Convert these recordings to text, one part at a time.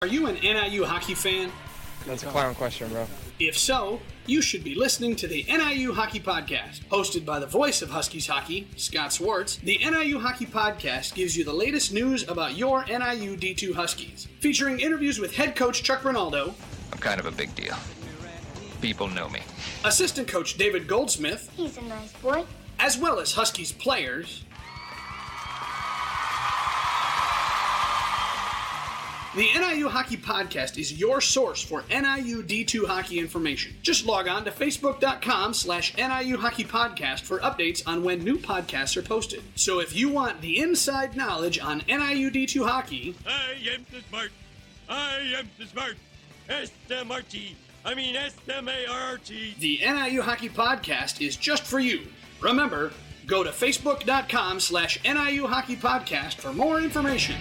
Are you an NIU hockey fan? That's a clown question, bro. If so, you should be listening to the NIU Hockey Podcast. Hosted by the voice of Huskies hockey, Scott Swartz, the NIU Hockey Podcast gives you the latest news about your NIU D2 Huskies. Featuring interviews with head coach Chuck Rinaldo. I'm kind of a big deal. People know me. Assistant coach David Goldsmith. He's a nice boy. As well as Huskies players. The NIU Hockey Podcast is your source for NIU D2 hockey information. Just log on to facebook.com/NIU Hockey Podcast for updates on when new podcasts are posted. So if you want the inside knowledge on NIU D2 hockey... I am the smart. I am the smart. S-M-R-T. I mean S-M-A-R-T. The NIU Hockey Podcast is just for you. Remember, go to facebook.com/NIU Hockey Podcast for more information.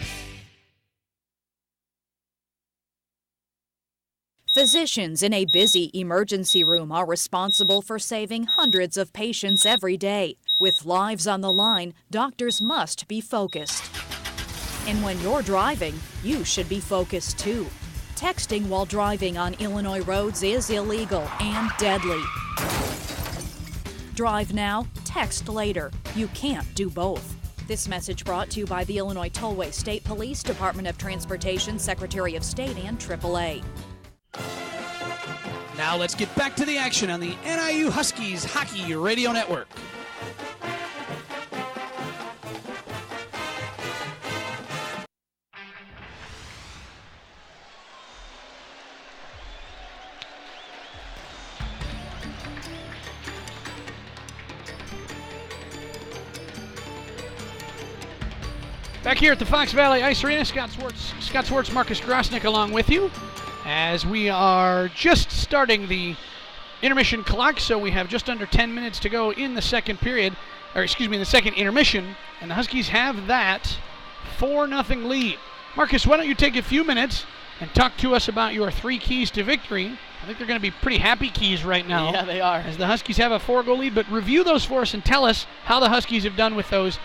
Physicians in a busy emergency room are responsible for saving hundreds of patients every day. With lives on the line, doctors must be focused. And when you're driving, you should be focused too. Texting while driving on Illinois roads is illegal and deadly. Drive now, text later. You can't do both. This message brought to you by the Illinois Tollway State Police, Department of Transportation, Secretary of State, and AAA. Now let's get back to the action on the NIU Huskies Hockey Radio Network. Back here at the Fox Valley Ice Arena, Scott Swartz, Marcus Grosnick along with you, as we are just starting the intermission clock, so we have just under 10 minutes to go in the second period, in the second intermission, and the Huskies have that 4-0 lead. Marcus, why don't you take a few minutes and talk to us about your 3 keys to victory. I think they're going to be pretty happy keys right now. Yeah, they are. As the Huskies have a 4-goal lead, but review those for us and tell us how the Huskies have done with those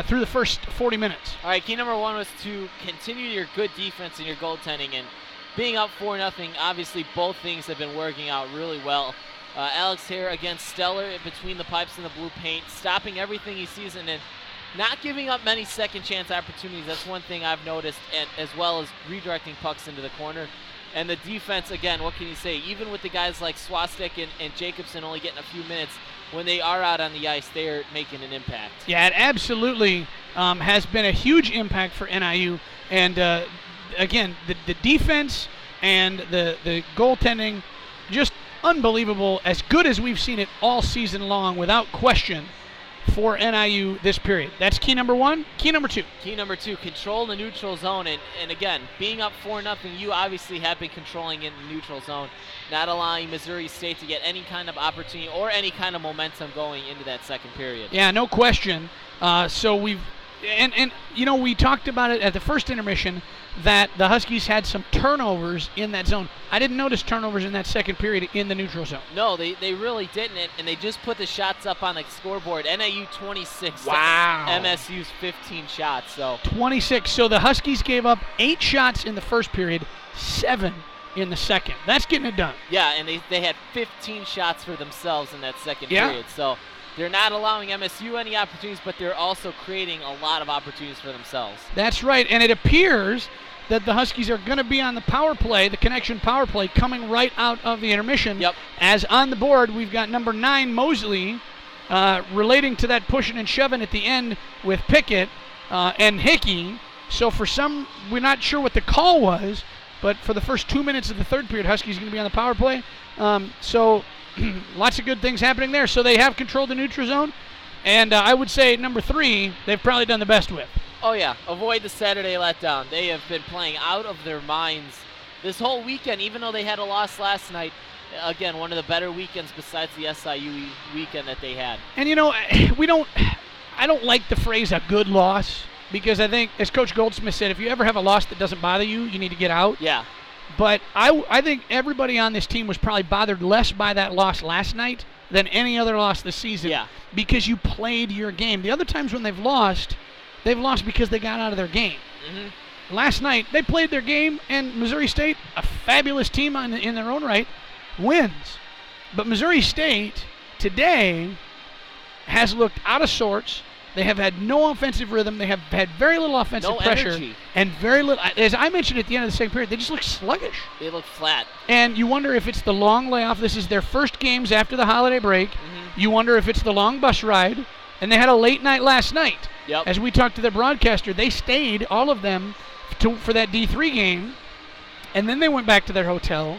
through the first 40 minutes. All right, key number 1 was to continue your good defense and your goaltending, and being up 4-0, obviously both things have been working out really well. Alex Hare, again, stellar between the pipes and the blue paint, stopping everything he sees and not giving up many second chance opportunities. That's one thing I've noticed, and as well as redirecting pucks into the corner. And the defense, again, what can you say? Even with the guys like Swastik and Jacobson only getting a few minutes, when they are out on the ice, they're making an impact. Yeah, it absolutely has been a huge impact for NIU. And, again, the defense and the goaltending, just unbelievable, as good as we've seen it all season long, without question, for NIU this period. That's key number 1. Key number 2. Key number 2, control the neutral zone. And again, being up 4-0, you obviously have been controlling in the neutral zone, not allowing Missouri State to get any kind of opportunity or any kind of momentum going into that second period. Yeah, no question. So we've and you know, we talked about it at the first intermission that the Huskies had some turnovers in that zone. I didn't notice turnovers in that second period in the neutral zone. No, they really didn't, and they just put the shots up on the scoreboard. NIU 26. Wow. MSU's 15 shots. So 26. So the Huskies gave up 8 shots in the first period, 7 in the second. That's getting it done. Yeah, and they had 15 shots for themselves in that second period. So they're not allowing MSU any opportunities, but they're also creating a lot of opportunities for themselves. That's right, and it appears that the Huskies are going to be on the power play, the connection power play, coming right out of the intermission. Yep. As on the board, we've got number 9, Mosley, relating to that pushing and shoving at the end with Pickett and Hickey. So we're not sure what the call was, but for the first 2 minutes of the third period, Huskies are going to be on the power play. So lots of good things happening there. So they have controlled the neutral zone, and I would say number 3, they've probably done the best with. Oh, yeah. Avoid the Saturday letdown. They have been playing out of their minds this whole weekend, even though they had a loss last night. Again, one of the better weekends besides the SIU weekend that they had. And, you know, I don't like the phrase a good loss, because I think, as Coach Goldsmith said, if you ever have a loss that doesn't bother you, you need to get out. Yeah. But I think everybody on this team was probably bothered less by that loss last night than any other loss this season. Yeah. Because you played your game. The other times when they've lost because they got out of their game. Mm-hmm. last night, they played their game, and Missouri State, a fabulous team in their own right, wins. But Missouri State today has looked out of sorts. They have had no offensive rhythm. They have had very little offensive pressure. Energy. And very little, as I mentioned at the end of the second period, they just look sluggish. They look flat. And you wonder if it's the long layoff. This is their first games after the holiday break. You wonder if it's the long bus ride. And they had a late night last night. Yep. As we talked to their broadcaster, they stayed, all of them, for that D3 game. And then they went back to their hotel.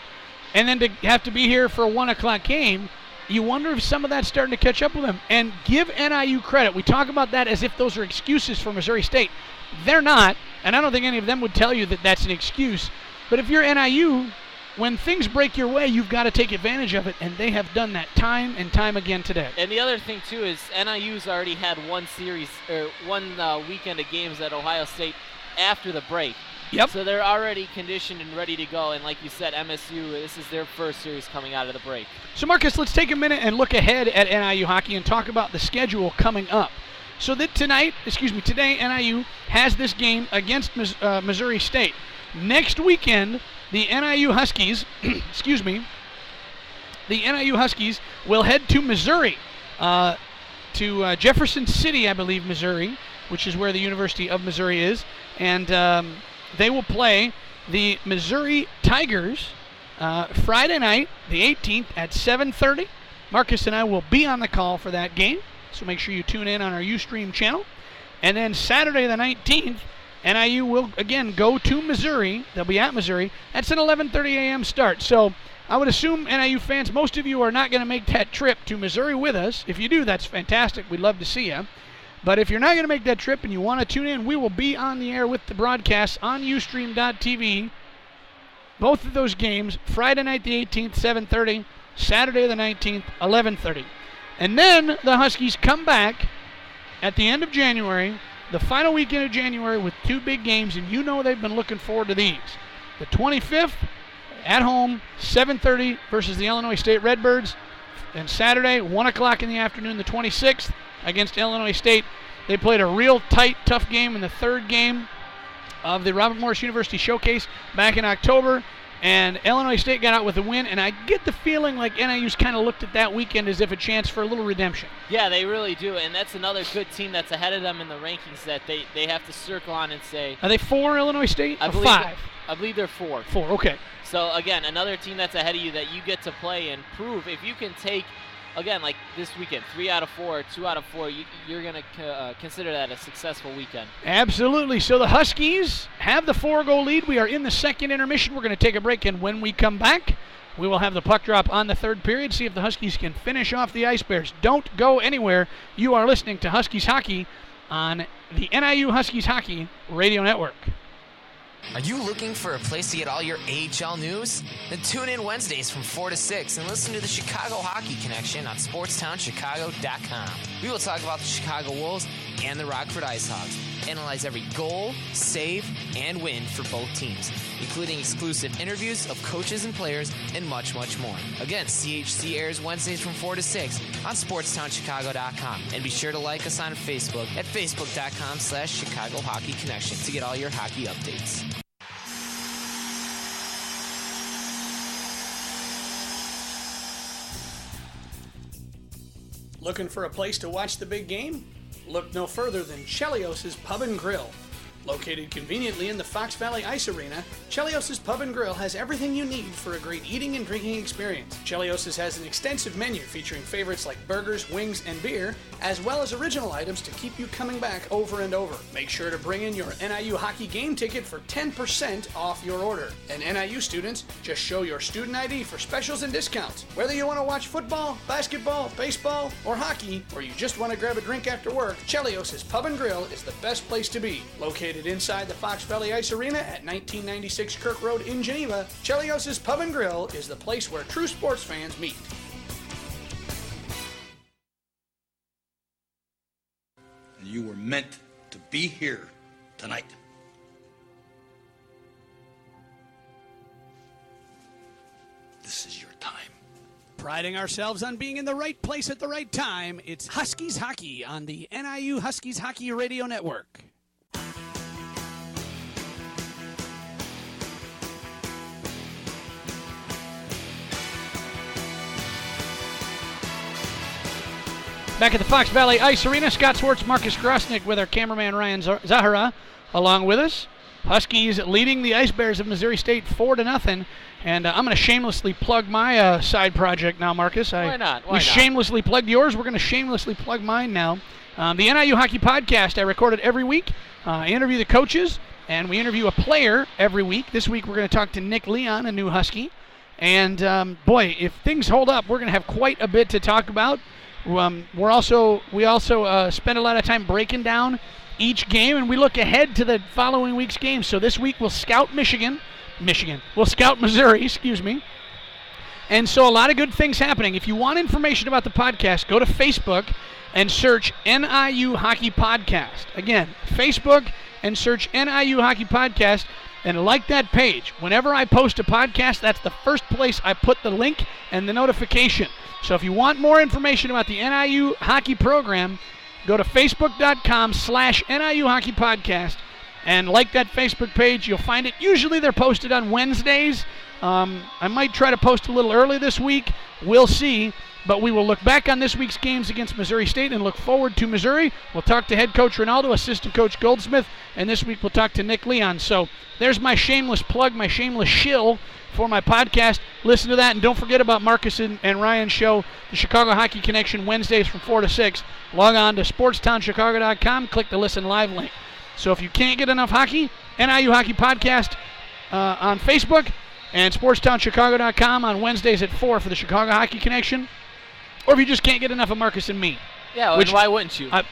And then to have to be here for a 1 o'clock game, you wonder if some of that's starting to catch up with them. And give NIU credit. We talk about that as if those are excuses for Missouri State. They're not, and I don't think any of them would tell you that that's an excuse. But if you're NIU, when things break your way, you've got to take advantage of it, and they have done that time and time again today. And the other thing, too, is NIU's already had one weekend of games at Ohio State after the break. Yep. So they're already conditioned and ready to go. And like you said, MSU, this is their first series coming out of the break. So, Marcus, let's take a minute and look ahead at NIU hockey and talk about the schedule coming up. So that today, NIU has this game against Missouri State. Next weekend, the NIU Huskies, the NIU Huskies will head to Missouri, to Jefferson City, I believe, Missouri, which is where the University of Missouri is, and they will play the Missouri Tigers Friday night, the 18th at 7:30. Marcus and I will be on the call for that game, so make sure you tune in on our Ustream channel. And then Saturday the 19th, NIU will again go to Missouri. They'll be at Missouri. That's an 11:30 a.m. start. So I would assume NIU fans, most of you are not going to make that trip to Missouri with us. If you do, that's fantastic. We'd love to see you. But if you're not going to make that trip and you want to tune in, we will be on the air with the broadcast on Ustream.tv. Both of those games, Friday night the 18th, 7:30, Saturday the 19th, 11:30. And then the Huskies come back at the end of January, the final weekend of January, with two big games, and you know they've been looking forward to these. The 25th, at home, 7:30 versus the Illinois State Redbirds. And Saturday, 1 o'clock in the afternoon, the 26th, against Illinois State. They played a real tight, tough game in the third game of the Robert Morris University Showcase back in October, and Illinois State got out with a win, and I get the feeling like NIU's kind of looked at that weekend as if a chance for a little redemption. Yeah, they really do, and that's another good team that's ahead of them in the rankings that they have to circle on and say. Are they 4, Illinois State, or 5? I believe they're 4. 4, okay. So, again, another team that's ahead of you that you get to play and prove. If you can take, again, like this weekend, 3 out of 4, 2 out of 4, you're going to consider that a successful weekend. Absolutely. So the Huskies have the 4-goal lead. We are in the second intermission. We're going to take a break, and when we come back, we will have the puck drop on the third period, see if the Huskies can finish off the Ice Bears. Don't go anywhere. You are listening to Huskies Hockey on the NIU Huskies Hockey Radio Network. Are you looking for a place to get all your AHL news? Then tune in Wednesdays from 4 to 6 and listen to the Chicago Hockey Connection on SportsTownChicago.com. We will talk about the Chicago Wolves and the Rockford IceHogs, analyze every goal, save, and win for both teams, including exclusive interviews of coaches and players and much, much more. Again, CHC airs Wednesdays from 4 to 6 on SportsTownChicago.com. And be sure to like us on Facebook at Facebook.com/Chicago Hockey Connection to get all your hockey updates. Looking for a place to watch the big game? Look no further than Chelios' Pub and Grill. Located conveniently in the Fox Valley Ice Arena, Chelios' Pub and Grill has everything you need for a great eating and drinking experience. Chelios' has an extensive menu featuring favorites like burgers, wings, and beer, as well as original items to keep you coming back over and over. Make sure to bring in your NIU hockey game ticket for 10% off your order. And NIU students, just show your student ID for specials and discounts. Whether you want to watch football, basketball, baseball, or hockey, or you just want to grab a drink after work, Chelios' Pub and Grill is the best place to be. Located inside the Fox Valley Ice Arena at 1996 Kirk Road in Geneva, Chelios' Pub and Grill is the place where true sports fans meet. You were meant to be here tonight. This is your time. Priding ourselves on being in the right place at the right time, it's Huskies Hockey on the NIU Huskies Hockey Radio Network. Back at the Fox Valley Ice Arena, Scott Swartz, Marcus Grosnick with our cameraman Ryan Zahara along with us. Huskies leading the Ice Bears of Missouri State 4-0. And I'm going to shamelessly plug my side project now, Marcus. Why not? We shamelessly plugged yours. We're going to shamelessly plug mine now. The NIU Hockey Podcast I record it every week. I interview the coaches, and we interview a player every week. This week we're going to talk to Nick Leon, a new Husky. And, boy, if things hold up, we're going to have quite a bit to talk about. We also spend a lot of time breaking down each game, and we look ahead to the following week's game. So this week we'll scout We'll scout Missouri, And so a lot of good things happening. If you want information about the podcast, go to Facebook and search NIU Hockey Podcast. Again, Facebook and search NIU Hockey Podcast and like that page. Whenever I post a podcast, that's the first place I put the link and the notification. So if you want more information about the NIU hockey program, go to facebook.com/NIU Hockey Podcast and like that Facebook page. You'll find it. Usually they're posted on Wednesdays. I might try to post a little early this week. We'll see. But we will look back on this week's games against Missouri State and look forward to Missouri. We'll talk to head coach Ronaldo, assistant coach Goldsmith, and this week we'll talk to Nick Leon. So there's my shameless plug, my shameless shill for my podcast. Listen to that, and don't forget about Marcus and Ryan's show, the Chicago Hockey Connection, Wednesdays from 4 to 6. Log on to sportstownchicago.com, click the Listen Live link. So if you can't get enough hockey, NIU Hockey Podcast on Facebook and sportstownchicago.com on Wednesdays at 4 for the Chicago Hockey Connection. Or if you just can't get enough of Marcus and me. Yeah, why wouldn't you? I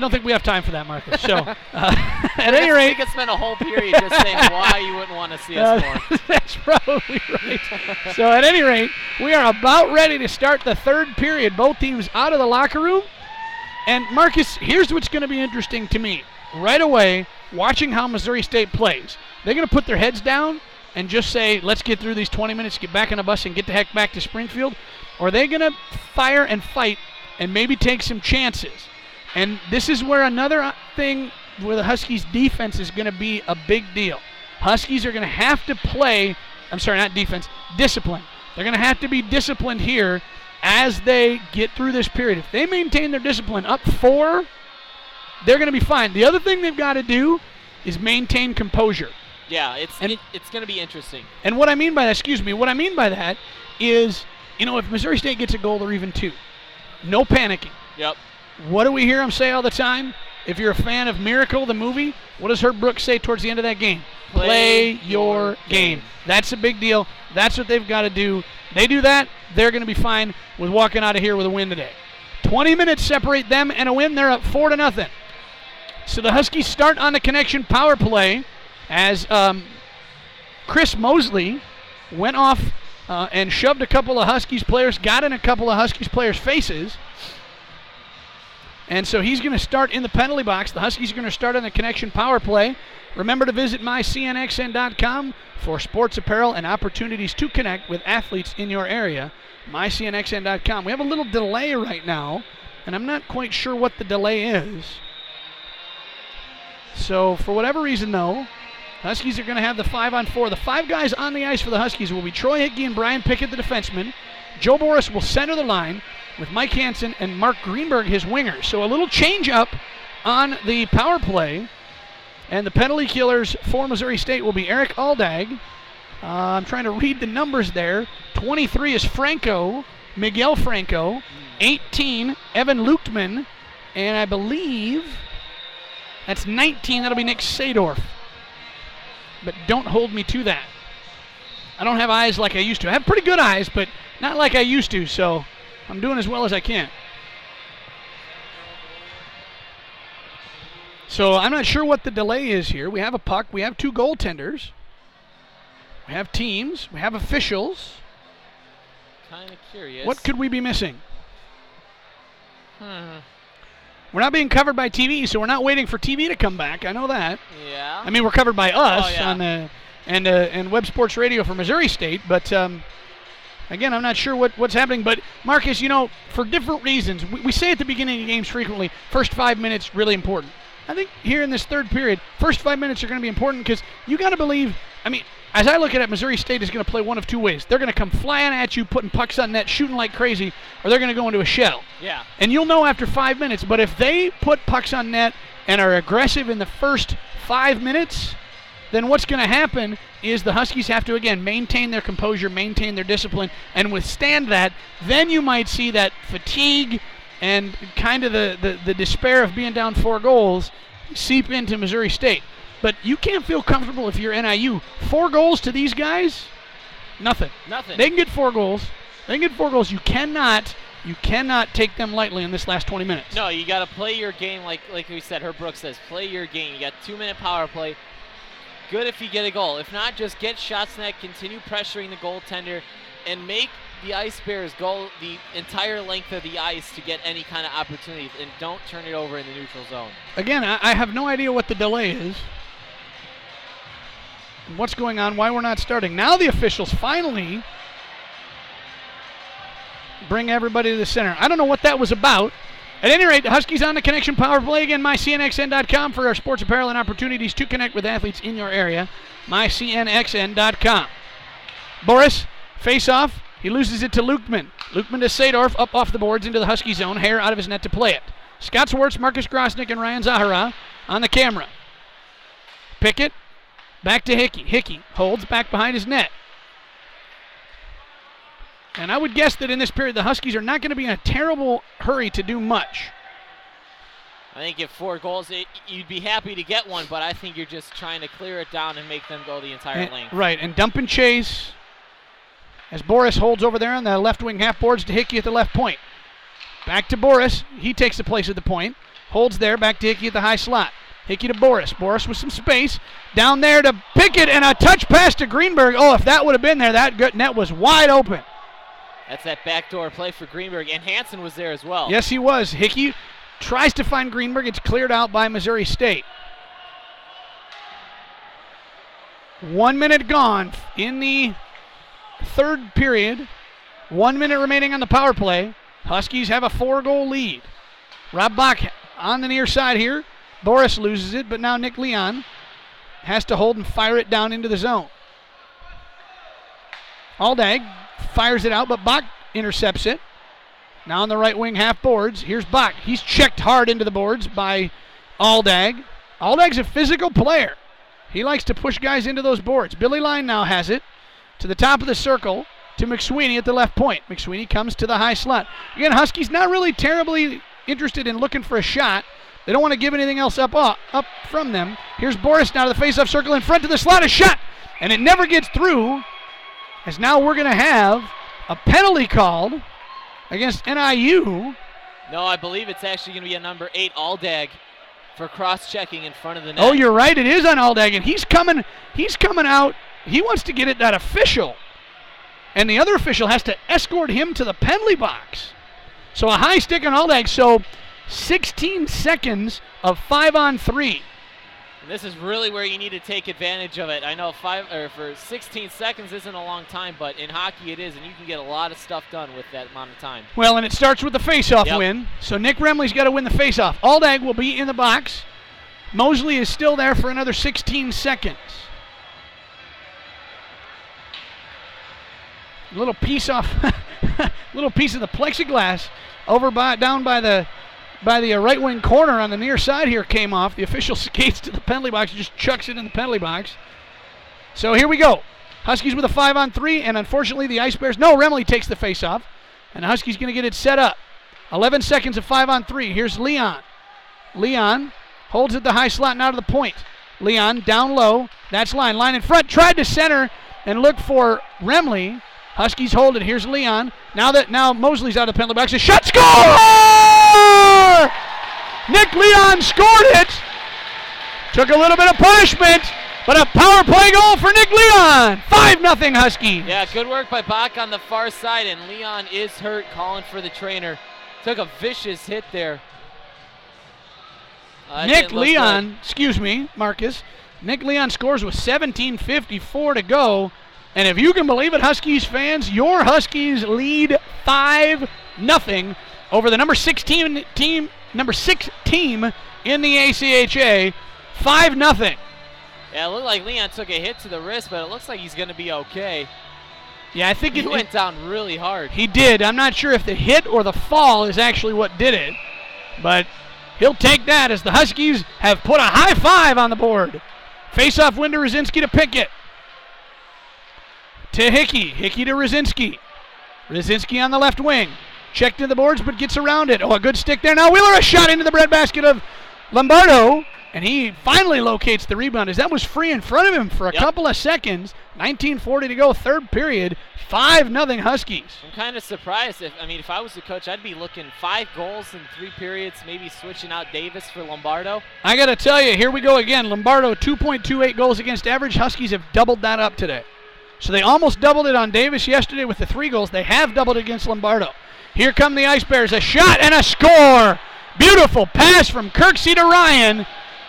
don't think we have time for that, Marcus. So, at any rate. We could spend a whole period just saying why you wouldn't want to see us more. That's probably right. So, at any rate, we are about ready to start the third period. Both teams out of the locker room. And, Marcus, here's what's going to be interesting to me. Right away, watching how Missouri State plays. They're going to put their heads down and just say, let's get through these 20 minutes, get back on the bus, and get the heck back to Springfield. Or are they going to fire and fight and maybe take some chances? And this is where another thing where the Huskies' defense is going to be a big deal. Huskies are going to have to play, discipline. They're going to have to be disciplined here as they get through this period. If they maintain their discipline up 4, they're going to be fine. The other thing they've got to do is maintain composure. Yeah, it's going to be interesting. And what I mean by that is, if Missouri State gets a goal or even 2, no panicking. Yep. What do we hear them say all the time? If you're a fan of Miracle, the movie, what does Herb Brooks say towards the end of that game? Play your game. That's a big deal. That's what they've got to do. They do that, they're going to be fine with walking out of here with a win today. 20 minutes separate them and a win. They're up 4-0. So the Huskies start on the connection power play as Chris Mosley went off and shoved a couple of Huskies players, got in a couple of Huskies players' faces. And so he's going to start in the penalty box. The Huskies are going to start on the connection power play. Remember to visit mycnxn.com for sports apparel and opportunities to connect with athletes in your area. mycnxn.com. We have a little delay right now, and I'm not quite sure what the delay is. So for whatever reason, though, Huskies are going to have the 5-on-4. The 5 guys on the ice for the Huskies will be Troy Hickey and Brian Pickett, the defensemen. Joe Boris will center the line with Mike Hansen and Mark Greenberg, his wingers. So a little change up on the power play. And the penalty killers for Missouri State will be Eric Aldag. I'm trying to read the numbers there. 23 is Miguel Franco. 18, Evan Luchtman. And I believe that's 19. That'll be Nick Sadorf. But don't hold me to that. I don't have eyes like I used to. I have pretty good eyes, but not like I used to, so I'm doing as well as I can. So I'm not sure what the delay is here. We have a puck. We have 2 goaltenders. We have teams. We have officials. Kind of curious. What could we be missing? We're not being covered by TV, so we're not waiting for TV to come back. I know that. Yeah. I mean, we're covered by us yeah. on the and Web Sports Radio for Missouri State, but again, I'm not sure what's happening. But Marcus, for different reasons, we say at the beginning of games frequently, first 5 minutes really important. I think here in this third period, first 5 minutes are going to be important because you got to believe I mean, as I look at it, Missouri State is going to play one of two ways. They're going to come flying at you, putting pucks on net, shooting like crazy, or they're going to go into a shell. Yeah. And you'll know after 5 minutes, but if they put pucks on net and are aggressive in the first 5 minutes, then what's going to happen is the Huskies have to, again, maintain their composure, maintain their discipline, and withstand that. Then you might see that fatigue and kind of the despair of being down 4 goals seep into Missouri State. But you can't feel comfortable if you're NIU. 4 goals to these guys, nothing. Nothing. They can get 4 goals. You cannot take them lightly in this last 20 minutes. No, you got to play your game like we said. Herb Brooks says, play your game. You got 2-minute power play. Good if you get a goal. If not, just get shots net, continue pressuring the goaltender, and make the Ice Bears go the entire length of the ice to get any kind of opportunities, and don't turn it over in the neutral zone. Again, I have no idea what the delay is. What's going on, why we're not starting. Now the officials finally bring everybody to the center. I don't know what that was about. At any rate, the Huskies on the connection power play. Again, mycnxn.com for our sports apparel and opportunities to connect with athletes in your area. mycnxn.com. Boris, face off. He loses it to Lukeman. Lukeman to Sadorf, up off the boards into the Husky zone. Hare out of his net to play it. Scott Swartz, Marcus Grosnick, and Ryan Zahara on the camera. Pickett, back to Hickey. Hickey holds back behind his net. And I would guess that in this period, the Huskies are not going to be in a terrible hurry to do much. I think if 4 goals, you'd be happy to get one, but I think you're just trying to clear it down and make them go the entire length. Right, and dump and chase as Boris holds over there on the left wing half boards to Hickey at the left point. Back to Boris. He takes the place at the point. Holds there, back to Hickey at the high slot. Hickey to Boris. Boris with some space. Down there to Pickett, and a touch pass to Greenberg. Oh, if that would have been there, that net was wide open. That's that backdoor play for Greenberg, and Hansen was there as well. Yes, he was. Hickey tries to find Greenberg. It's cleared out by Missouri State. 1 minute gone in the third period. 1 minute remaining on the power play. Huskies have a 4-goal lead. Rob Bach on the near side here. Boris loses it, but now Nick Leon has to hold and fire it down into the zone. Aldag fires it out, but Bach intercepts it. Now on the right wing half boards, here's Bach. He's checked hard into the boards by Aldag. Aldag's a physical player. He likes to push guys into those boards. Billy Line now has it to the top of the circle to McSweeney at the left point. McSweeney comes to the high slot. Again, Huskies not really terribly interested in looking for a shot. They don't want to give anything else up from them. Here's Boris now to the face-off circle in front to the slot. A shot, and it never gets through, as now we're going to have a penalty called against NIU. No, I believe it's actually going to be a number 8, Aldag, for cross-checking in front of the net. Oh, you're right. It is on Aldag, and he's coming out. He wants to get it that official, and the other official has to escort him to the penalty box. So a high stick on Aldag. So 16 seconds of 5-on-3. And this is really where you need to take advantage of it. I know for 16 seconds isn't a long time, but in hockey it is, and you can get a lot of stuff done with that amount of time. Well, and it starts with the face-off win. So Nick Remley's got to win the face-off. Aldag will be in the box. Mosley is still there for another 16 seconds. Little piece of the plexiglass down by the right wing corner on the near side here came off. The official skates to the penalty box and just chucks it in the penalty box. So here we go. Huskies with a 5-on-3, and unfortunately the Ice Bears. No, Remley takes the face-off, and the Huskies going to get it set up. 11 seconds of 5-on-3. Here's Leon. Leon holds it the high slot now to the point. Leon down low. That's Line. Line in front. Tried to center and look for Remley. Huskies hold it. Here's Leon. Now Mosley's out of the penalty box. A shot, score! Nick Leon scored it. Took a little bit of punishment, but a power play goal for Nick Leon. 5-0 Huskies. Yeah, good work by Bach on the far side, and Leon is hurt, calling for the trainer. Took a vicious hit there. Nick Leon, Marcus. Nick Leon scores with 17:54 to go. And if you can believe it, Huskies fans, your Huskies lead 5-0 over the number 6 team in the ACHA. 5-0. Yeah, it looked like Leon took a hit to the wrist, but it looks like he's going to be okay. Yeah, I think He went down really hard. He did. I'm not sure if the hit or the fall is actually what did it, but he'll take that as the Huskies have put a high five on the board. Face-off win to Rosinski to Pickett. To Hickey. Hickey to Rosinski. Rosinski on the left wing. Checked to the boards, but gets around it. Oh, a good stick there. Now Wheeler, a shot into the breadbasket of Lombardo, and he finally locates the rebound as that was free in front of him for a couple of seconds. 19:40 to go, third period. 5-0 Huskies. I'm kind of surprised. If I was the coach, I'd be looking 5 goals in 3 periods, maybe switching out Davis for Lombardo. I got to tell you, here we go again. Lombardo, 2.28 goals against average. Huskies have doubled that up today. So they almost doubled it on Davis yesterday with the 3 goals. They have doubled it against Lombardo. Here come the Ice Bears. A shot and a score. Beautiful pass from Kirksey to Ryan.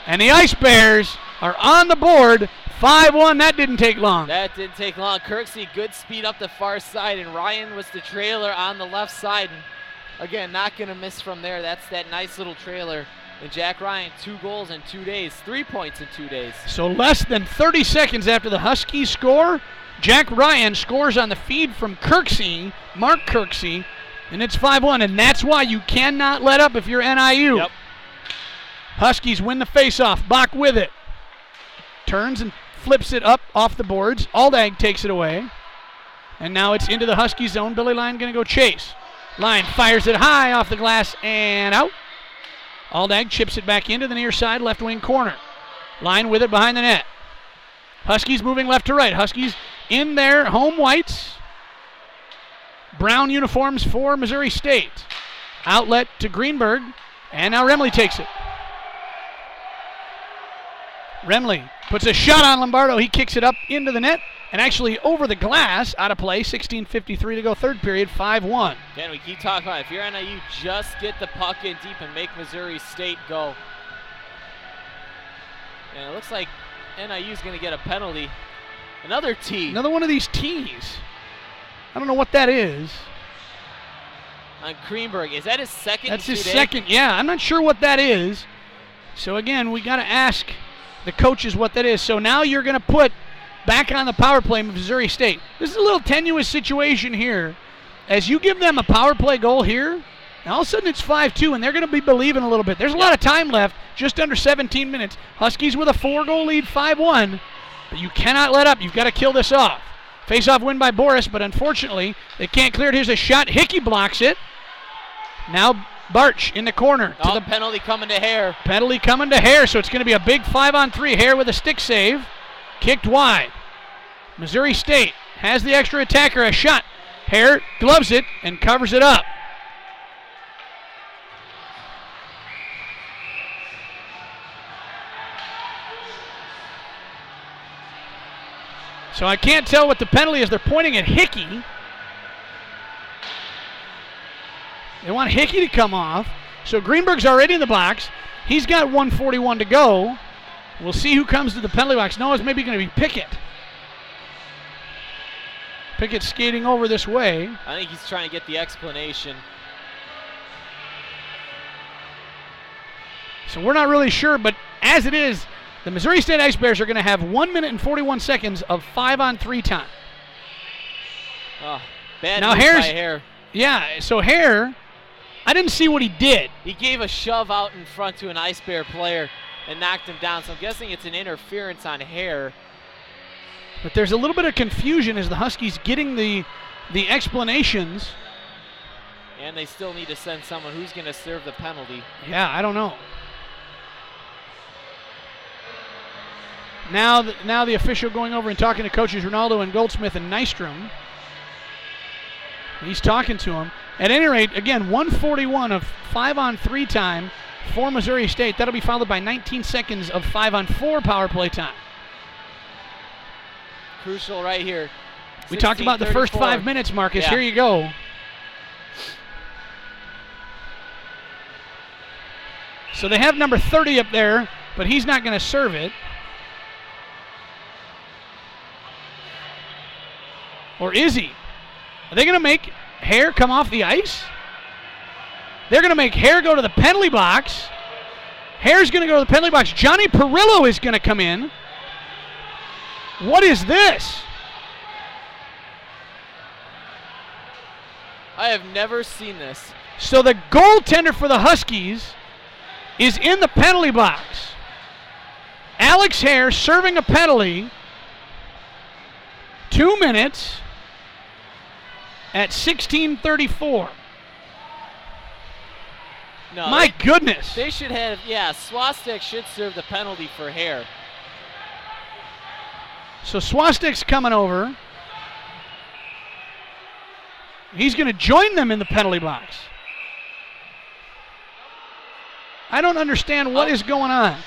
And the Ice Bears are on the board. 5-1. That didn't take long. That didn't take long. Kirksey, good speed up the far side, and Ryan was the trailer on the left side. And again, not going to miss from there. That's that nice little trailer. And Jack Ryan, 2 goals in 2 days, 3 points in 2 days. So less than 30 seconds after the Huskies score, Jack Ryan scores on the feed from Kirksey, Mark Kirksey, and it's 5-1. And that's why you cannot let up if you're NIU. Yep. Huskies win the faceoff. Bach with it. Turns and flips it up off the boards. Aldag takes it away. And now it's into the Husky zone. Billy Line going to go chase. Line fires it high off the glass and out. Aldag chips it back into the near side left wing corner. Line with it behind the net. Huskies moving left to right. Huskies in their home whites. Brown uniforms for Missouri State. Outlet to Greenberg. And now Remley takes it. Remley puts a shot on Lombardo. He kicks it up into the net and actually over the glass, out of play. 16:53 to go, third period, 5-1. Again, we keep talking about it. If you're NIU, just get the puck in deep and make Missouri State go. And it looks like NIU is going to get a penalty. Another tee. Another one of these tees. I don't know what that is. On Greenberg. Is that his second? That's his second, yeah. I'm not sure what that is. So again, we got to ask the coaches what that is. So now you're going to put back on the power play Missouri State. This is a little tenuous situation here. As you give them a power play goal here, and all of a sudden it's 5-2, and they're going to be believing a little bit. There's a lot of time left, just under 17 minutes. Huskies with a 4-goal lead, 5-1. But you cannot let up. You've got to kill this off. Face-off win by Boris, but unfortunately they can't clear it. Here's a shot. Hickey blocks it. Now Barch in the corner. To the penalty coming to Hare. Penalty coming to Hare, so it's going to be a big 5-on-3. Hare with a stick save. Kicked wide. Missouri State has the extra attacker. A shot. Hare gloves it and covers it up. So I can't tell what the penalty is. They're pointing at Hickey. They want Hickey to come off. So Greenberg's already in the box. He's got 1:41 to go. We'll see who comes to the penalty box. No, it's maybe going to be Pickett. Pickett skating over this way. I think he's trying to get the explanation. So we're not really sure, but as it is, the Missouri State Ice Bears are going to have 1 minute and 41 seconds of 5-on-3 time. Oh, bad now move Hare's, by Hare. Yeah, so Hare, I didn't see what he did. He gave a shove out in front to an Ice Bear player and knocked him down. So I'm guessing it's an interference on Hare. But there's a little bit of confusion as the Huskies getting the explanations. And they still need to send someone who's going to serve the penalty. Yeah, I don't know. Now the official going over and talking to coaches Ronaldo and Goldsmith and Nystrom. He's talking to him. At any rate, again, 1:41 of 5-on-3 time for Missouri State. That'll be followed by 19 seconds of 5-on-4 power play time. Crucial right here. We talked about the first 5 minutes, Marcus. Yeah. Here you go. So they have number 30 up there, but he's not going to serve it. Or is he? Are they going to make Hare come off the ice? They're going to make Hare go to the penalty box. Hare's going to go to the penalty box. Johnny Perillo is going to come in. What is this? I have never seen this. So the goaltender for the Huskies is in the penalty box. Alex Hare serving a penalty. 2 minutes at 16:34. No, My goodness. They should have, Swastik should serve the penalty for Hare. So Swastik's coming over. He's going to join them in the penalty box. I don't understand what is going on.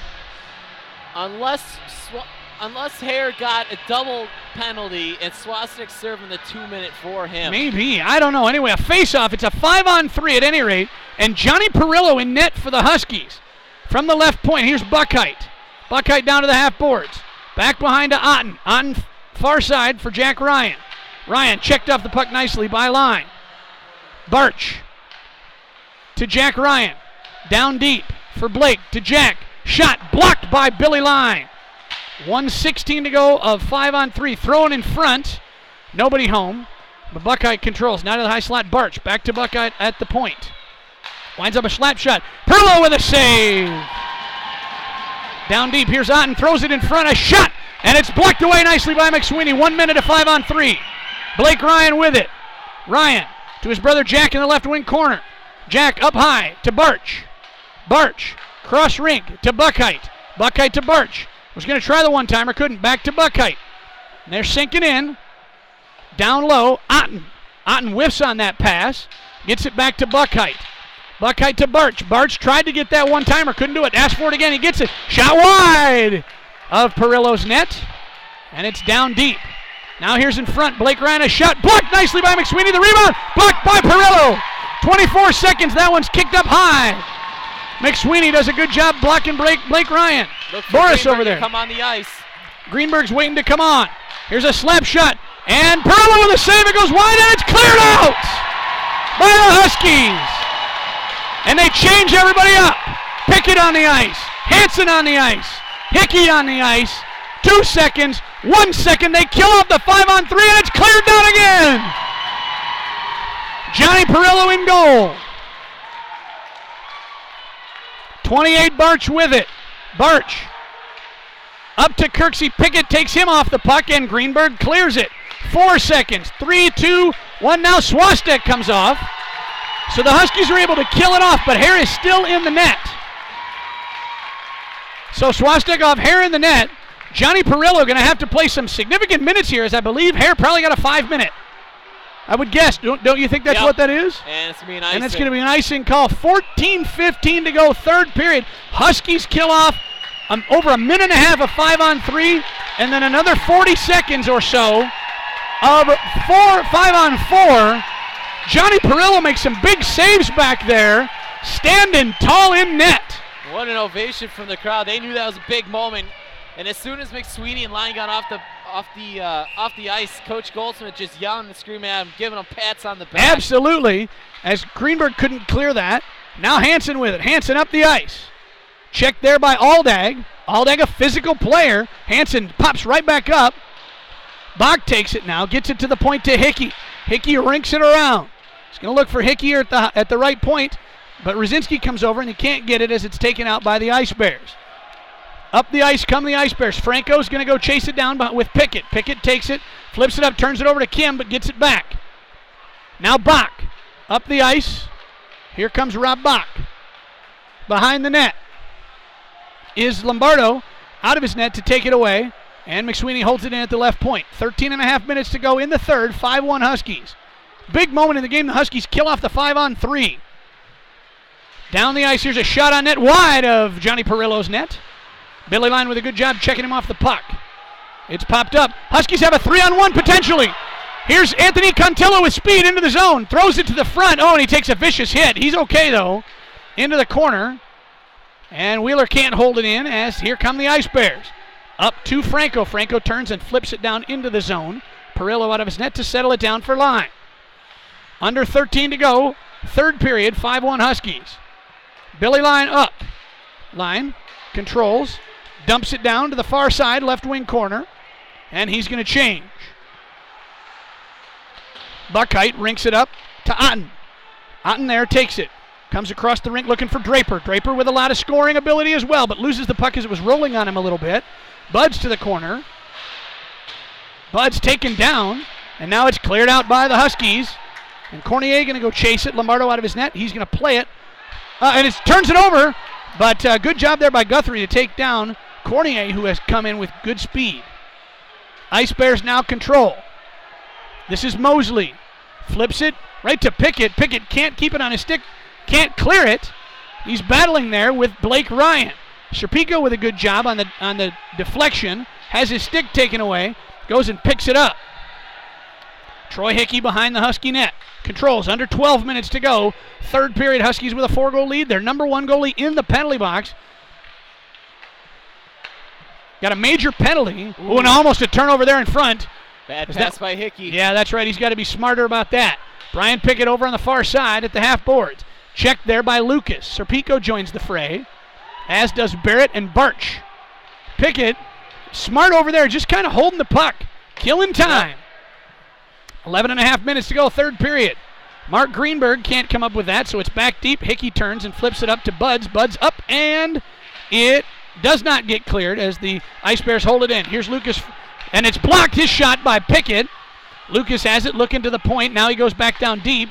Unless Hare got a double penalty and Swastik serving the 2 minute for him. Maybe. I don't know. Anyway, a face-off. It's a 5-on-3 at any rate. And Johnny Perillo in net for the Huskies. From the left point, here's Buckheit. Buckheit down to the half boards. Back behind to Otten. Otten far side for Jack Ryan. Ryan checked off the puck nicely by line. Barch to Jack Ryan. Down deep for Blake to Jack. Shot blocked by Billy Line. 1:16 to go of 5-on-3. Thrown in front. Nobody home. But Buckheit controls. Now to the high slot. Barch back to Buckheit at the point. Winds up a slap shot. Perillo with a save. Down deep. Here's Otten. Throws it in front. A shot. And it's blocked away nicely by McSweeney. 1 minute of 5-on-3. Blake Ryan with it. Ryan to his brother Jack in the left wing corner. Jack up high to Barch. Barch cross rink to Buckheit. Buckheit to Barch. Was going to try the one-timer. Couldn't. Back to Buckheit. And they're sinking in. Down low. Otten. Otten whiffs on that pass. Gets it back to Buckheit. Buckheit to Barch. Barch tried to get that one-timer. Couldn't do it. Asked for it again. He gets it. Shot wide of Perillo's net. And it's down deep. Now here's in front. Blake Ryan, a shot. Blocked nicely by McSweeney. The rebound. Blocked by Perillo. 24 seconds. That one's kicked up high. McSweeney does a good job blocking Blake Ryan. Boris over there. Come on the ice. Greenberg's waiting to come on. Here's a slap shot. And Perillo with a save. It goes wide and it's cleared out by the Huskies. And they change everybody up. Pickett on the ice. Hansen on the ice. Hickey on the ice. 2 seconds. 1 second. They kill off the 5-on-3 and it's cleared down again. Johnny Perillo in goal. 28 Barch with it. Barch up to Kirksey. Pickett takes him off the puck and Greenberg clears it. 4 seconds. 3, 2, 1. Now Swastik comes off. So the Huskies are able to kill it off, but Hare is still in the net. So Swastik off, Hare in the net. Johnny Perillo going to have to play some significant minutes here, as I believe Hare probably got a 5-minute. I would guess. Don't you think that's what that is? And it's going to be an icing. And it's going to be an icing call. 14:15 to go, third period. Huskies kill off over a minute and a half of 5-on-3, and then another 40 seconds or so of 5-on-4. Johnny Perillo makes some big saves back there, standing tall in net. What an ovation from the crowd. They knew that was a big moment. And as soon as McSweeney and Line got off the ice, Coach Goldsmith just yelling and screaming at him, giving him pats on the back. Absolutely, as Greenberg couldn't clear that. Now Hansen with it. Hansen up the ice. Checked there by Aldag. Aldag, a physical player. Hansen pops right back up. Bach takes it now, gets it to the point to Hickey. Hickey rinks it around. He's going to look for Hickey here at the right point, but Rosinski comes over and he can't get it as it's taken out by the Ice Bears. Up the ice come the Ice Bears. Franco's going to go chase it down with Pickett. Pickett takes it, flips it up, turns it over to Kim, but gets it back. Now Bach up the ice. Here comes Rob Bach. Behind the net is Lombardo out of his net to take it away, and McSweeney holds it in at the left point. 13.5 minutes to go in the third, 5-1 Huskies. Big moment in the game. The Huskies kill off the 5-on-3. Down the ice, here's a shot on net wide of Johnny Perillo's net. Billy Line with a good job checking him off the puck. It's popped up. Huskies have a 3-on-1 potentially. Here's Anthony Contillo with speed into the zone. Throws it to the front. Oh, and he takes a vicious hit. He's okay, though. Into the corner. And Wheeler can't hold it in as here come the Ice Bears. Up to Franco. Franco turns and flips it down into the zone. Perillo out of his net to settle it down for Line. Under 13 to go. Third period, 5-1 Huskies. Billy Line up. Line controls. Dumps it down to the far side, left wing corner. And he's going to change. Buckheit rinks it up to Otten. Otten there takes it. Comes across the rink looking for Draper. Draper with a lot of scoring ability as well, but loses the puck as it was rolling on him a little bit. Bud's to the corner. Bud's taken down, and now it's cleared out by the Huskies. And Cornier going to go chase it. Lombardo out of his net. He's going to play it. And it turns it over, but good job there by Guthrie to take down Cornier, who has come in with good speed. Ice Bears now control. This is Mosley. Flips it right to Pickett. Pickett can't keep it on his stick. Can't clear it. He's battling there with Blake Ryan. Serpico with a good job on the deflection. Has his stick taken away. Goes and picks it up. Troy Hickey behind the Husky net. Controls under 12 minutes to go. Third period, Huskies with a 4-goal lead. Their number one goalie in the penalty box. Got a major penalty. Ooh, and almost a turnover there in front. Bad pass by Hickey. Yeah, that's right. He's got to be smarter about that. Brian Pickett over on the far side at the half boards. Checked there by Lucas. Serpico joins the fray, as does Barrett and Barch. Pickett, smart over there, just kind of holding the puck. Killing time. 11 and a half minutes to go, third period. Mark Greenberg can't come up with that, so it's back deep. Hickey turns and flips it up to Buds. Buds up, and it does not get cleared as the Ice Bears hold it in. Here's Lucas, and it's blocked, his shot by Pickett. Lucas has it, looking to the point. Now he goes back down deep.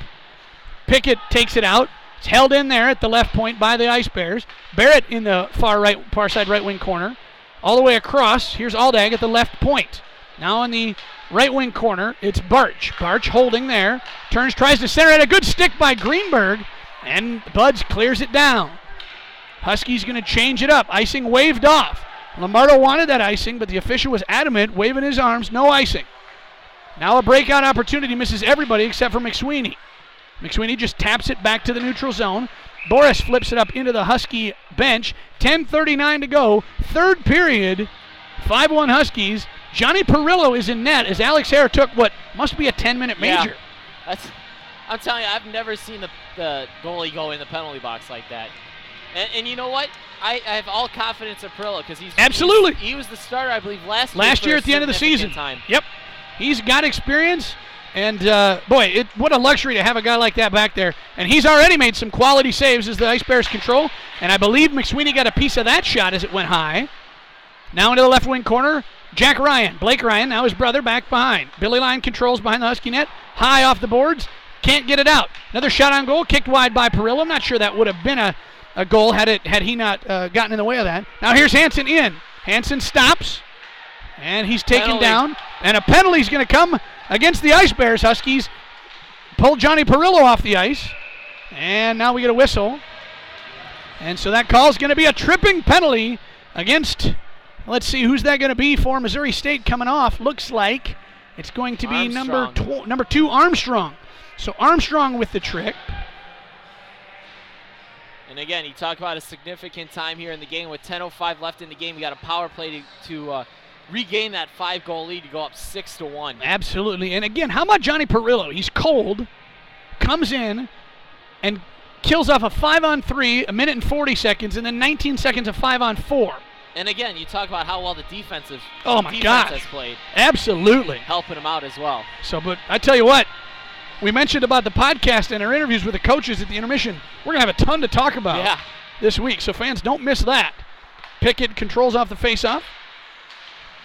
Pickett takes it out. It's held in there at the left point by the Ice Bears. Barrett in the far side right wing corner. All the way across, here's Aldag at the left point. Now in the right wing corner, it's Barch. Barch holding there. Turns, tries to center it. A good stick by Greenberg. And Buds clears it down. Huskies going to change it up. Icing waved off. Lombardo wanted that icing, but the official was adamant, waving his arms, no icing. Now a breakout opportunity, misses everybody except for McSweeney. McSweeney just taps it back to the neutral zone. Boris flips it up into the Husky bench. 10:39 to go. Third period. 5-1 Huskies. Johnny Perillo is in net as Alex Hare took what must be a 10-minute major. Yeah, I'm telling you, I've never seen the goalie go in the penalty box like that. And you know what? I have all confidence in Perillo because absolutely. He was the starter, I believe, last year at the end of the season. Time. Yep. He's got experience. And, boy, what a luxury to have a guy like that back there. And he's already made some quality saves as the Ice Bears control. And I believe McSweeney got a piece of that shot as it went high. Now into the left wing corner, Jack Ryan. Blake Ryan, now his brother, back behind. Billy Line controls behind the Husky net. High off the boards. Can't get it out. Another shot on goal, kicked wide by Perillo. I'm not sure that would have been a goal had he not gotten in the way of that. Now here's Hansen in. Hansen stops. And he's taken down. And a penalty is going to come against the Ice Bears. Huskies pull Johnny Perillo off the ice. And now we get a whistle. And so that call is going to be a tripping penalty against, let's see, who's that going to be for Missouri State coming off? Looks like it's going to be number 2, Armstrong. So Armstrong with the trick. And again, you talk about a significant time here in the game with 10:05 left in the game. You got a power play to regain that 5-goal lead to go up 6-1. Absolutely. And again, how about Johnny Perillo? He's cold, comes in, and kills off a 5-on-3, a minute and 40 seconds, and then 19 seconds of 5-on-4. And again, you talk about how well the defense has played. Absolutely. Helping him out as well. So, but I tell you what, we mentioned about the podcast and our interviews with the coaches at the intermission. We're going to have a ton to talk about this week, so fans, don't miss that. Pickett controls off the faceoff.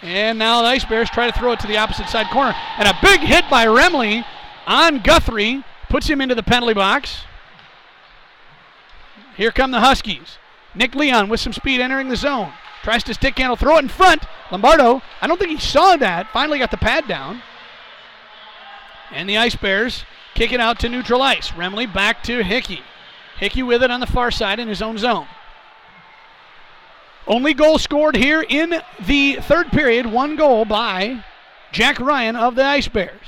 And now the Ice Bears try to throw it to the opposite side corner. And a big hit by Remley on Guthrie puts him into the penalty box. Here come the Huskies. Nick Leon with some speed entering the zone. Tries to stick handle, throw it in front. Lombardo, I don't think he saw that. Finally got the pad down. And the Ice Bears kick it out to neutral ice. Remley back to Hickey. Hickey with it on the far side in his own zone. Only goal scored here in the third period. 1 goal by Jack Ryan of the Ice Bears.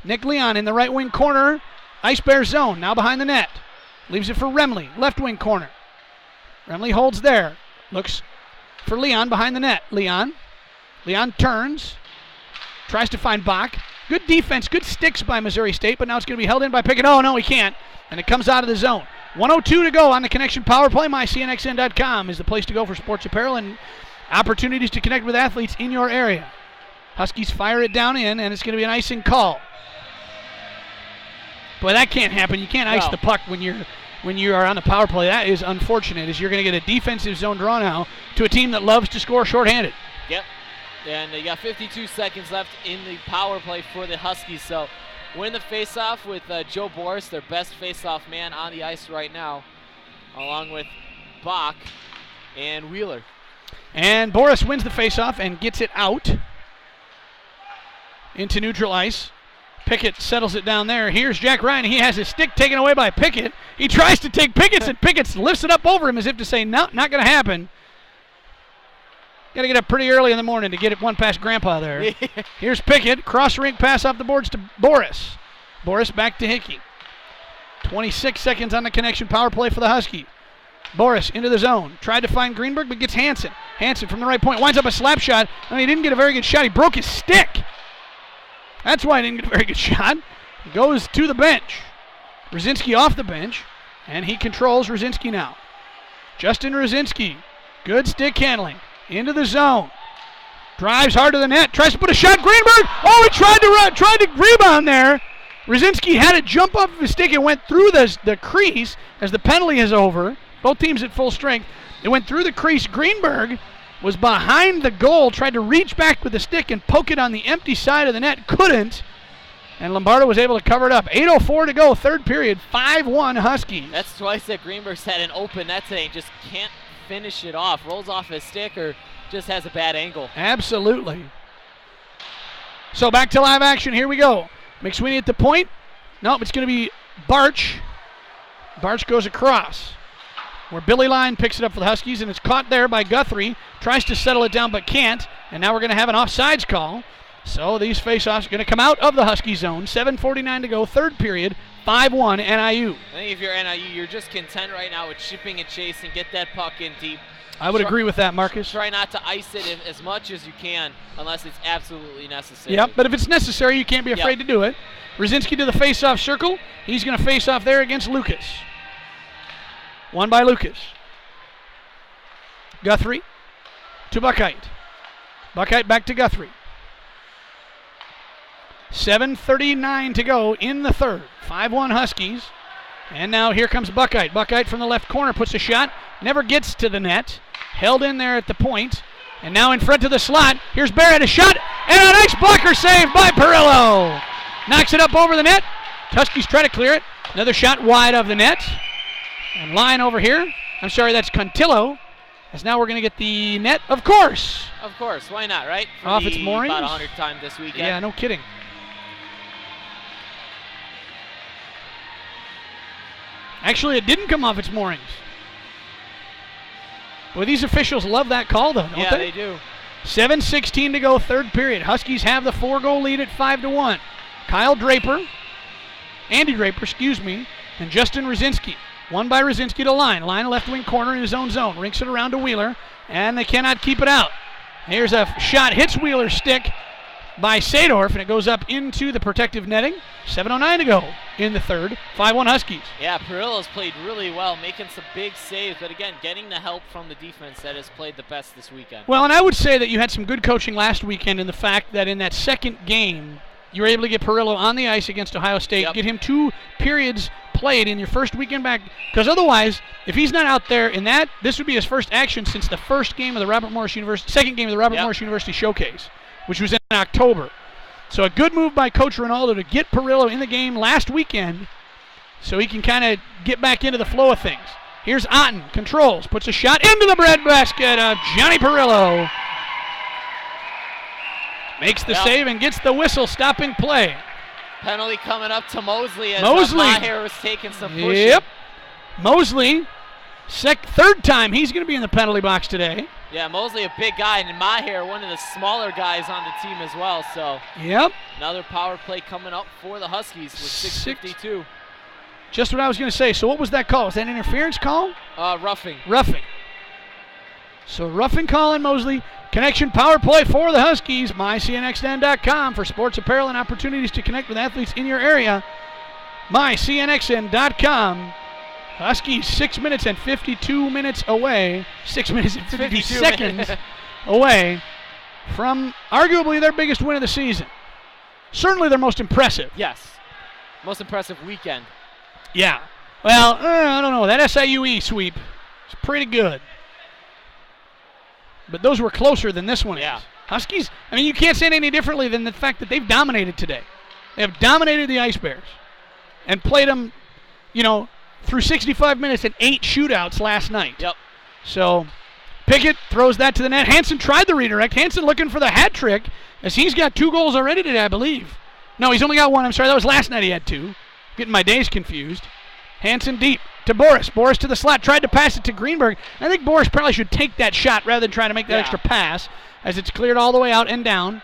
Nick Leon in the right wing corner. Ice Bears zone, now behind the net. Leaves it for Remley, left wing corner. Remley holds there. Looks for Leon behind the net. Leon turns. Tries to find Bach. Good defense, good sticks by Missouri State, but now it's going to be held in by Pickett. Oh, no, he can't. And it comes out of the zone. 1:02 to go on the Connection Power Play. MyCNXN.com is the place to go for sports apparel and opportunities to connect with athletes in your area. Huskies fire it down in, and it's going to be an icing call. Boy, that can't happen. You can't ice the puck when you are on the power play. That is unfortunate, as you're going to get a defensive zone draw now to a team that loves to score shorthanded. Yep. And you got 52 seconds left in the power play for the Huskies. So win the faceoff with Joe Boris, their best faceoff man on the ice right now, along with Bach and Wheeler. And Boris wins the faceoff and gets it out into neutral ice. Pickett settles it down there. Here's Jack Ryan. He has his stick taken away by Pickett. He tries to take Pickett's, and Pickett lifts it up over him as if to say, no, not going to happen. Got to get up pretty early in the morning to get it one past Grandpa there. Here's Pickett. Cross-rink pass off the boards to Boris. Boris back to Hickey. 26 seconds on the connection power play for the Husky. Boris into the zone. Tried to find Greenberg, but gets Hansen. Hansen from the right point. Winds up a slap shot. I mean, he didn't get a very good shot. He broke his stick. That's why he didn't get a very good shot. He goes to the bench. Rosinski off the bench, and he controls Rosinski now. Justin Rosinski. Good stick handling. Into the zone. Drives hard to the net. Tries to put a shot. Greenberg. Oh, he tried to rebound there. Rosinski had it jump off of his stick. It went through the crease as the penalty is over. Both teams at full strength. It went through the crease. Greenberg was behind the goal, tried to reach back with the stick and poke it on the empty side of the net. Couldn't. And Lombardo was able to cover it up. 8:04 to go, third period. 5-1 Huskies. That's twice that Greenberg's had an open net today. Just can't finish it off. Rolls off his stick or just has a bad angle. Absolutely. So back to live action. Here we go. McSweeney at the point. Nope, it's going to be Barch. Barch goes across, where Billy Line picks it up for the Huskies, and it's caught there by Guthrie. Tries to settle it down but can't, and now we're going to have an offsides call. So these faceoffs are going to come out of the Husky zone. 7:49 to go, third period, 5-1 NIU. I think if you're NIU, you're just content right now with shipping and chase and get that puck in deep. I would agree with that, Marcus. Try not to ice it as much as you can unless it's absolutely necessary. Yep, but if it's necessary, you can't be afraid to do it. Rosinski to the face-off circle. He's going to face off there against Lucas. Won by Lucas. Guthrie to Buckheit. Buckheit back to Guthrie. 7:39 to go in the third. 5-1 Huskies. And now here comes Buckheit. Buckheit from the left corner puts a shot. Never gets to the net. Held in there at the point. And now in front of the slot. Here's Barrett, a shot. And a nice blocker save by Perillo. Knocks it up over the net. Huskies try to clear it. Another shot wide of the net. And line over here. I'm sorry, that's Contillo. As now we're going to get the net, of course. Of course, why not, right? For off its moorings. About 100 times this weekend. Yeah, no kidding. Actually, it didn't come off its moorings. Boy, these officials love that call, though, don't they? Yeah, they do. 7:16 to go, third period. Huskies have the 4-goal lead at 5-1. Andy Draper, and Justin Rosinski. Won by Rosinski to Line. Line left wing corner in his own zone. Rinks it around to Wheeler, and they cannot keep it out. Here's a shot, hits Wheeler's stick by Sadorf, and it goes up into the protective netting. 7:09 to go in the third. 5-1 Huskies. Yeah, Perillo's played really well, making some big saves, but again, getting the help from the defense that has played the best this weekend. Well, and I would say that you had some good coaching last weekend in the fact that in that second game, you were able to get Perillo on the ice against Ohio State, get him 2 periods played in your first weekend back, because otherwise, if he's not out there in that, this would be his first action since the second game of the Robert Morris University Showcase, which was in October. So a good move by Coach Ronaldo to get Perillo in the game last weekend so he can kind of get back into the flow of things. Here's Otten, controls, puts a shot into the breadbasket of Johnny Perillo. Makes the save and gets the whistle, stopping play. Penalty coming up to Mosley as Maher was taking some pushing. Yep. Mosley, third time he's going to be in the penalty box today. Yeah, Mosley a big guy, and Maher one of the smaller guys on the team as well. So another power play coming up for the Huskies with 6:52. Just what I was going to say. So what was that call? Was that an interference call? Roughing. Roughing. So roughing call in Mosley. Connection power play for the Huskies. MyCNXN.com for sports apparel and opportunities to connect with athletes in your area. MyCNXN.com. Huskies 6 minutes and 52 minutes away. 6 minutes and 52 seconds away from arguably their biggest win of the season. Certainly their most impressive. Yes. Most impressive weekend. Yeah. Well, I don't know. That SIUE sweep is pretty good. But those were closer than this one is. Huskies, I mean, you can't say it any differently than the fact that they've dominated today. They have dominated the Ice Bears and played them, through 65 minutes and 8 shootouts last night. Yep. So Pickett throws that to the net. Hansen tried the redirect. Hansen looking for the hat trick as he's got 2 goals already today, I believe. No, he's only got 1. I'm sorry, that was last night he had 2. Getting my days confused. Hansen deep to Boris. Boris to the slot. Tried to pass it to Greenberg. I think Boris probably should take that shot rather than trying to make that extra pass as it's cleared all the way out and down.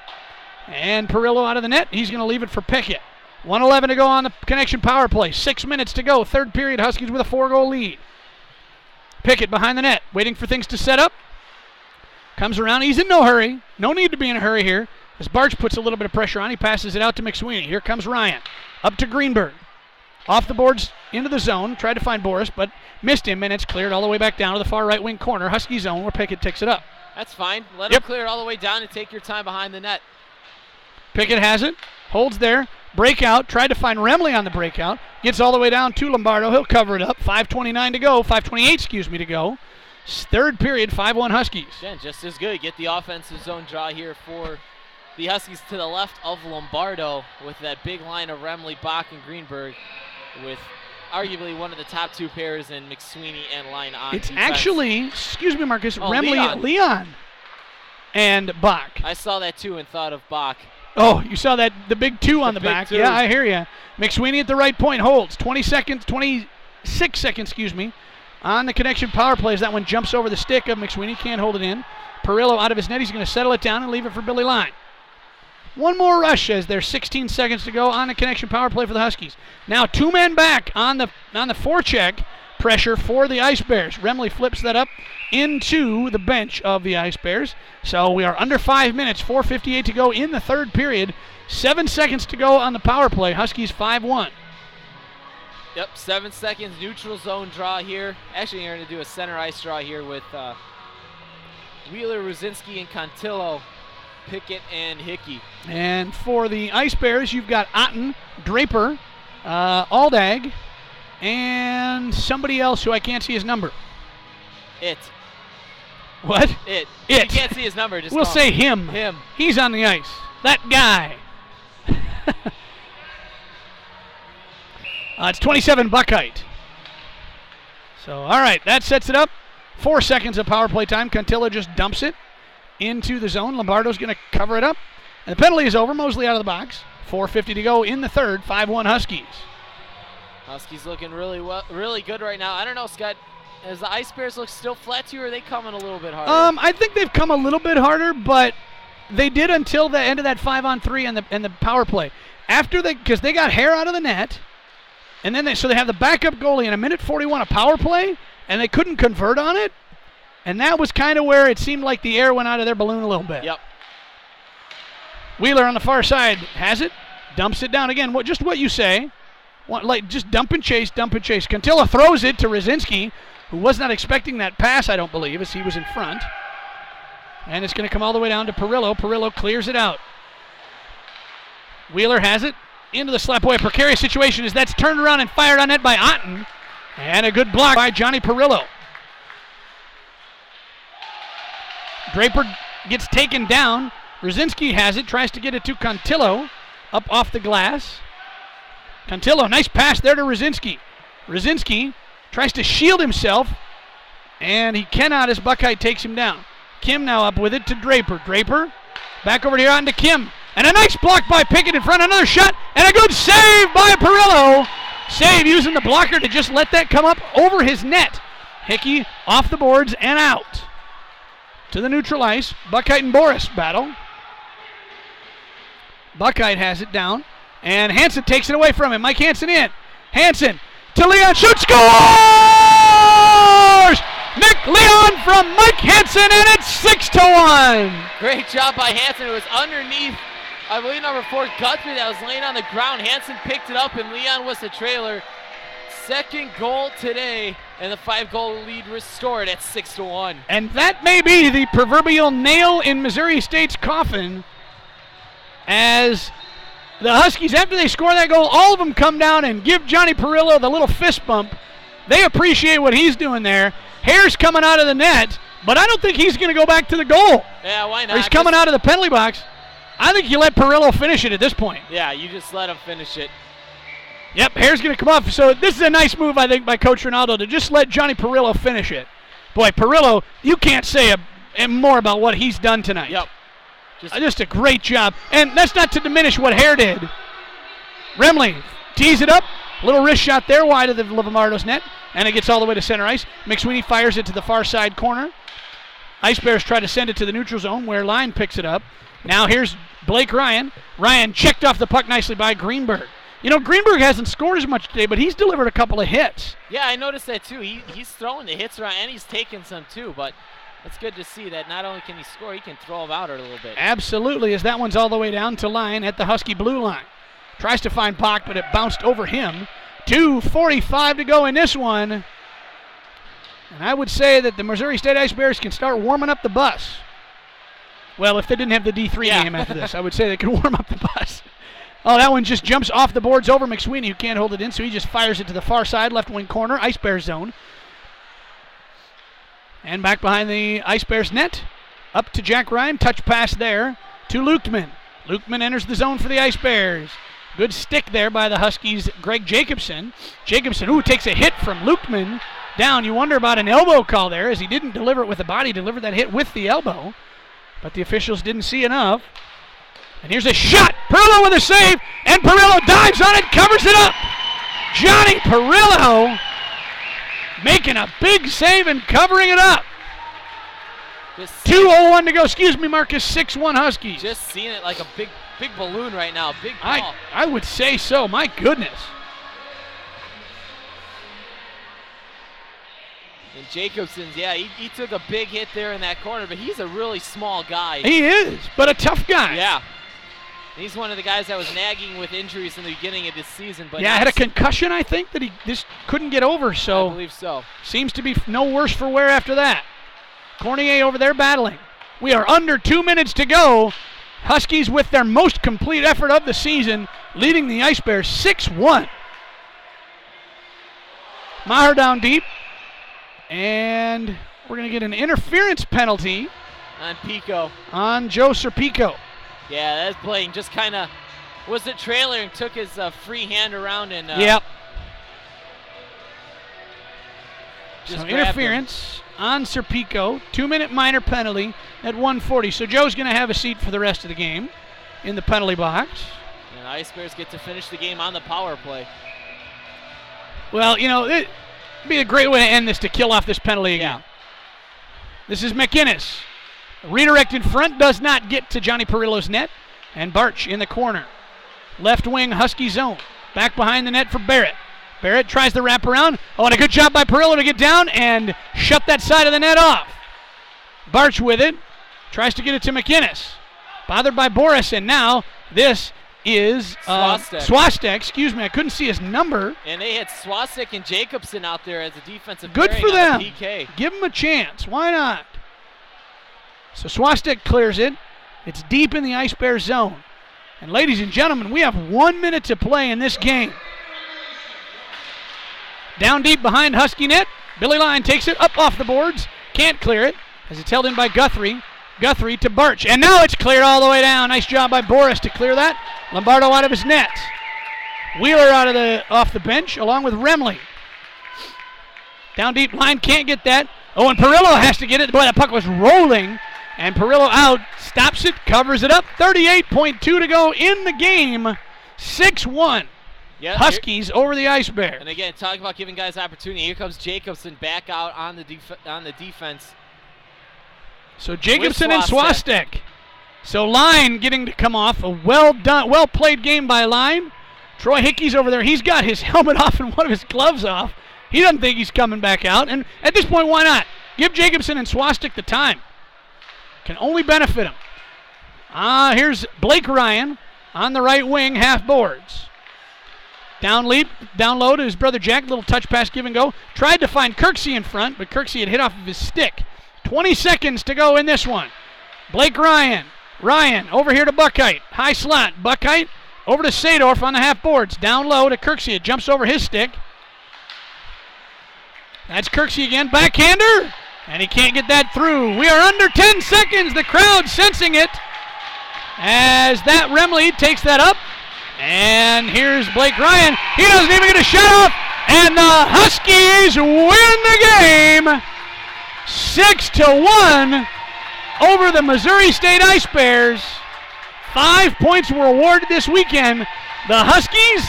And Perillo out of the net. He's going to leave it for Pickett. 1:11 to go on the connection power play. 6 minutes to go. Third period. Huskies with a 4-goal lead. Pickett behind the net. Waiting for things to set up. Comes around. He's in no hurry. No need to be in a hurry here. As Barch puts a little bit of pressure on, he passes it out to McSweeney. Here comes Ryan. Up to Greenberg. Off the boards into the zone. Tried to find Boris, but missed him, and it's cleared all the way back down to the far right wing corner. Husky zone where Pickett takes it up. That's fine. Let him clear it all the way down and take your time behind the net. Pickett has it. Holds there. Breakout. Tried to find Remley on the breakout. Gets all the way down to Lombardo. He'll cover it up. 5:29 to go. 5:28, to go. Third period, 5-1 Huskies. Again, just as good. Get the offensive zone draw here for the Huskies to the left of Lombardo with that big line of Remley, Bach, and Greenberg with arguably one of the top 2 pairs in McSweeney and line on It's defense. actually, Marcus, Remley, Leon, and Bach. I saw that too and thought of Bach. Oh, you saw that, the big 2 on the back. 2. Yeah, I hear you. McSweeney at the right point holds. 26 seconds, on the connection power play as that one jumps over the stick of McSweeney. Can't hold it in. Perillo out of his net. He's going to settle it down and leave it for Billy Line. One more rush as there's 16 seconds to go on the connection power play for the Huskies. Now 2 men back on the forecheck pressure for the Ice Bears. Remley flips that up into the bench of the Ice Bears. So we are under 5 minutes, 4:58 to go in the third period. 7 seconds to go on the power play. Huskies 5-1. Yep, 7 seconds, neutral zone draw here. Actually, you're going to do a center ice draw here with Wheeler, Ruzinski, and Contillo, Pickett, and Hickey. And for the Ice Bears, you've got Otten, Draper, Aldag, and somebody else who I can't see his number. What? It. You can't see his number. Just we'll say him. Him. He's on the ice. That guy. It's 27 Buckheit. So, all right, that sets it up. 4 seconds of power play time. Contillo just dumps it into the zone. Lombardo's going to cover it up. And the penalty is over. Mosley out of the box. 4:50 to go in the third. 5-1 Huskies. Huskies looking really good right now. I don't know, Scott. As the Ice Bears look still flat to you, or are they coming a little bit harder? I think they've come a little bit harder, but they did until the end of that 5-on-3 and the power play. Because they got hair out of the net. And then they have the backup goalie in 1:41 a power play, and they couldn't convert on it. And that was kind of where it seemed like the air went out of their balloon a little bit. Yep. Wheeler on the far side has it, dumps it down again. Just what you say. Just dump and chase, dump and chase. Contillo throws it to Ruzinski, who was not expecting that pass, I don't believe, as he was in front. And it's going to come all the way down to Perillo. Perillo clears it out. Wheeler has it. Into the slap away. A precarious situation as that's turned around and fired on net by Otten. And a good block by Johnny Perillo. Draper gets taken down. Ruzinski has it. Tries to get it to Contillo. Up off the glass. Contillo, nice pass there to Ruzinski. Ruzinski tries to shield himself. And he cannot as Buckheit takes him down. Kim now up with it to Draper. Draper back over here on to Kim. And a nice block by Pickett in front. Another shot. And a good save by Perillo. Save using the blocker to just let that come up over his net. Hickey off the boards and out. To the neutral ice. Buckheit and Boris battle. Buckheit has it down. And Hansen takes it away from him. Mike Hansen in. Hansen to Leon. Shoots. Scores! Nick Leon from Mike Hansen, and it's 6-1. Great job by Hansen. It was underneath, I believe, number 4, Guthrie, that was laying on the ground. Hansen picked it up, and Leon was the trailer. Second goal today And the 5-goal lead restored at 6-1. And that may be the proverbial nail in Missouri State's coffin, as the Huskies, after they score that goal, all of them come down and give Johnny Perillo the little fist bump. They appreciate what he's doing there. Hair's coming out of the net, but I don't think he's going to go back to the goal. Yeah, why not? Or he's coming out of the penalty box. I think you let Perillo finish it at this point. Yeah, you just let him finish it. Yep, hair's going to come off. So this is a nice move, I think, by Coach Ronaldo to just let Johnny Perillo finish it. Boy, Perillo, you can't say more about what he's done tonight. Yep. Just a great job. And that's not to diminish what Hare did. Remley tees it up. Little wrist shot there wide of the Lombardo's net. And it gets all the way to center ice. McSweeney fires it to the far side corner. Ice Bears try to send it to the neutral zone where Line picks it up. Now here's Blake Ryan. Ryan checked off the puck nicely by Greenberg. You know, Greenberg hasn't scored as much today, but he's delivered a couple of hits. Yeah, I noticed that too. He's throwing the hits around, and he's taking some too, but it's good to see that not only can he score, he can throw them out a little bit. Absolutely, as that one's all the way down to Line at the Husky blue line. Tries to find Bach, but it bounced over him. 2:45 to go in this one. And I would say that the Missouri State Ice Bears can start warming up the bus. Well, if they didn't have the D3 game after this, I would say they could warm up the bus. Oh, that one just jumps off the boards over McSweeney, who can't hold it in, so he just fires it to the far side, left wing corner, Ice Bears zone. And back behind the Ice Bears net, up to Jack Ryan, touch pass there to Lukeman. Lukeman enters the zone for the Ice Bears. Good stick there by the Huskies' Greg Jacobson. Jacobson, takes a hit from Lukeman down. You wonder about an elbow call there, as he didn't deliver it with the body, delivered that hit with the elbow. But the officials didn't see enough. And here's a shot. Perillo with a save, and Perillo dives on it, covers it up. Johnny Perillo making a big save and covering it up. 2:01 to go. Excuse me, Marcus. 6-1 Huskies. Just seeing it like a big balloon right now. Big ball. I would say so. My goodness. And Jacobson's, he took a big hit there in that corner, but he's a really small guy. He is, but a tough guy. Yeah. He's one of the guys that was nagging with injuries in the beginning of this season. But had a concussion, I think, that he just couldn't get over. So I believe so. Seems to be no worse for wear after that. Cornier over there battling. We are under 2 minutes to go. Huskies with their most complete effort of the season, leading the Ice Bears 6-1. Maher down deep. And we're going to get an interference penalty on Pico. On Joe Serpico. Yeah, that's playing just kind of was the trailer and took his free hand around and yep. Just so interference on Serpico. 2-minute minor penalty at 1:40. So Joe's going to have a seat for the rest of the game in the penalty box. And the Ice Bears get to finish the game on the power play. Well, it'd be a great way to end this, to kill off this penalty again. Yeah. This is McInnes. Redirect in front does not get to Johnny Perillo's net. And Barch in the corner. Left wing Husky zone. Back behind the net for Barrett. Barrett tries to wrap around. Oh, and a good job by Perillo to get down and shut that side of the net off. Barch with it. Tries to get it to McInnes. Bothered by Boris, and now this is Swastek. Excuse me, I couldn't see his number. And they had Swastek and Jacobson out there as a defensive good pairing for them. On the PK. Give them a chance. Why not? So Swastek clears it. It's deep in the Ice Bear zone. And ladies and gentlemen, we have 1 minute to play in this game. Down deep behind Husky net. Billy Line takes it up off the boards. Can't clear it as it's held in by Guthrie. Guthrie to Barch. And now it's cleared all the way down. Nice job by Boris to clear that. Lombardo out of his net. Wheeler off the bench along with Remley. Down deep, Line can't get that. Oh, and Perillo has to get it. Boy, that puck was rolling. And Perillo out, stops it, covers it up. 38.2 to go in the game. 6-1. Yeah, Huskies over the Ice Bears. And again, talking about giving guys opportunity. Here comes Jacobson back out on the defense. So Jacobson and Swastek. So Line getting to come off. A well played game by Line. Troy Hickey's over there. He's got his helmet off and one of his gloves off. He doesn't think he's coming back out. And at this point, why not? Give Jacobson and Swastek the time. Can only benefit him. Here's Blake Ryan on the right wing, half boards. Down low to his brother Jack. Little touch pass, give and go. Tried to find Kirksey in front, but Kirksey had hit off of his stick. 20 seconds to go in this one. Blake Ryan. Ryan over here to Buckheit. High slot. Buckheit over to Sadorf on the half boards. Down low to Kirksey. It jumps over his stick. That's Kirksey again. Backhander. And he can't get that through. We are under 10 seconds. The crowd sensing it as that Remley takes that up. And here's Blake Ryan. He doesn't even get a shot off. And the Huskies win the game 6-1 over the Missouri State Ice Bears. 5 points were awarded this weekend. The Huskies